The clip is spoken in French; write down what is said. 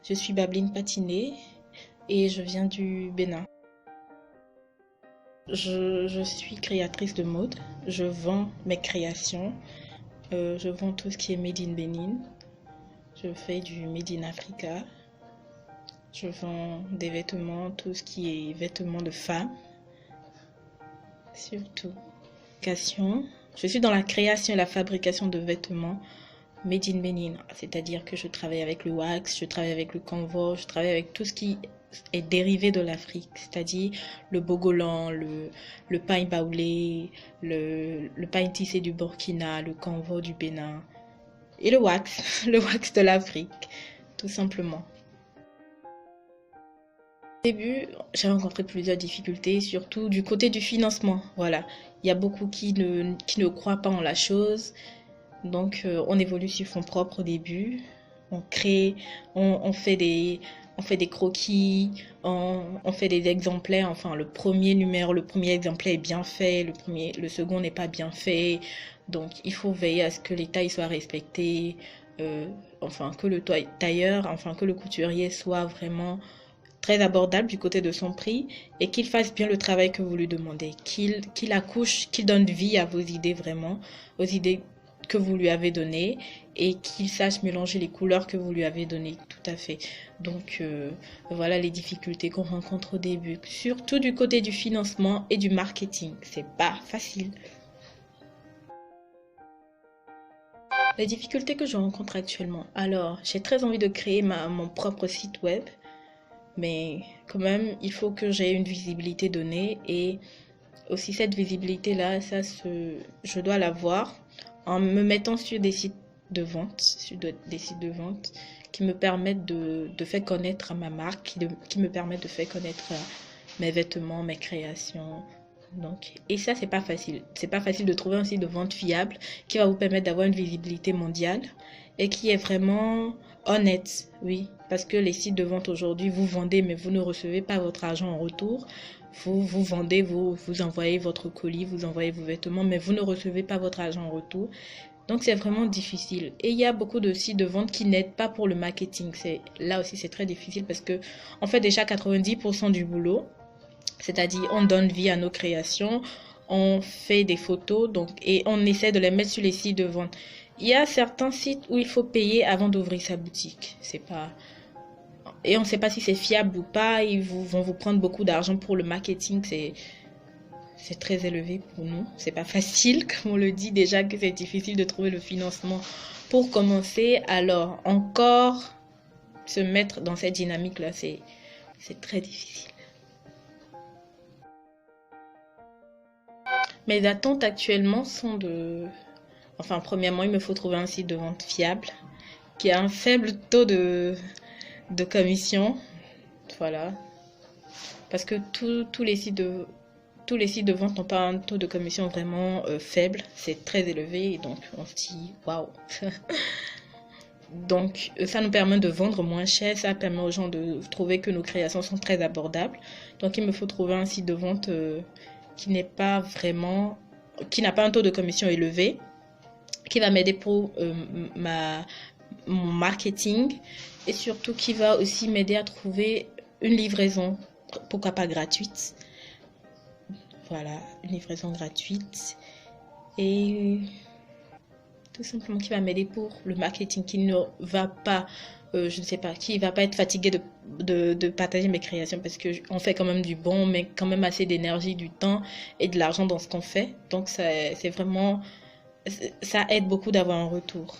Je suis Babeline Patiné et je viens du Bénin. Je suis créatrice de mode. Je vends mes créations. Je vends tout ce qui est made in Bénin. Je fais du made in Africa. Je vends des vêtements, tout ce qui est vêtements de femmes, surtout. Je suis dans la création et la fabrication de vêtements made in Bénin. C'est-à-dire que je travaille avec le wax, je travaille avec le canvas, je travaille avec tout ce qui est dérivé de l'Afrique, c'est-à-dire le bogolan, le pain baoulé, le pain tissé du Burkina, le canvas du Bénin et le wax, le wax de l'Afrique, tout simplement. Au début, j'ai rencontré plusieurs difficultés, surtout du côté du financement. Voilà, il y a beaucoup qui ne croient pas en la chose. Donc, on évolue sur fonds propres au début. On crée, on fait des croquis, on fait des exemplaires. Enfin, le premier numéro, le premier exemplaire est bien fait, le second n'est pas bien fait. Donc, il faut veiller à ce que les tailles soient respectées. Enfin, que le tailleur, enfin, que le couturier soit vraiment très abordable du côté de son prix et qu'il fasse bien le travail que vous lui demandez, qu'il accouche, qu'il donne vie à vos idées vraiment, aux idées que vous lui avez données et qu'il sache mélanger les couleurs que vous lui avez données, tout à fait. Donc voilà les difficultés qu'on rencontre au début, surtout du côté du financement et du marketing. C'est pas facile. Les difficultés que je rencontre actuellement. Alors, j'ai très envie de créer mon propre site web. Mais quand même, il faut que j'ai une visibilité donnée et aussi cette visibilité-là, je dois l'avoir en me mettant sur des sites de vente, des sites de vente qui me permettent de faire connaître ma marque, qui me permettent de faire connaître mes vêtements, mes créations. Donc, et ça, c'est pas facile. C'est pas facile de trouver un site de vente fiable qui va vous permettre d'avoir une visibilité mondiale et qui est vraiment honnête, oui. Parce que les sites de vente aujourd'hui, vous vendez, mais vous ne recevez pas votre argent en retour. Vous vendez, vous envoyez votre colis, vous envoyez vos vêtements, mais vous ne recevez pas votre argent en retour. Donc, c'est vraiment difficile. Et il y a beaucoup de sites de vente qui n'aident pas pour le marketing. Là aussi, c'est très difficile parce que on fait déjà 90% du boulot. C'est-à-dire, on donne vie à nos créations, on fait des photos et on essaie de les mettre sur les sites de vente. Il y a certains sites où il faut payer avant d'ouvrir sa boutique. Et on ne sait pas si c'est fiable ou pas. Ils vont vous prendre beaucoup d'argent pour le marketing. C'est très élevé pour nous. C'est pas facile, comme on le dit déjà, que c'est difficile de trouver le financement pour commencer. Alors, encore se mettre dans cette dynamique-là, c'est très difficile. Mes attentes actuellement sont Enfin, premièrement, il me faut trouver un site de vente fiable, qui a un faible taux de commission. Voilà. Parce que tous les sites de vente n'ont pas un taux de commission vraiment faible. C'est très élevé. Et donc, on se dit, waouh. Donc, ça nous permet de vendre moins cher. Ça permet aux gens de trouver que nos créations sont très abordables. Donc, il me faut trouver un site de vente qui n'a pas un taux de commission élevé, qui va m'aider pour mon marketing et surtout qui va aussi m'aider à trouver une livraison, pourquoi pas gratuite. Voilà, une livraison gratuite et tout simplement qui va m'aider pour le marketing, qui ne va pas, je ne sais pas, qui va pas être fatigué de partager mes créations parce que on fait quand même du bon, mais quand même assez d'énergie, du temps et de l'argent dans ce qu'on fait. Donc c'est vraiment, ça aide beaucoup d'avoir un retour.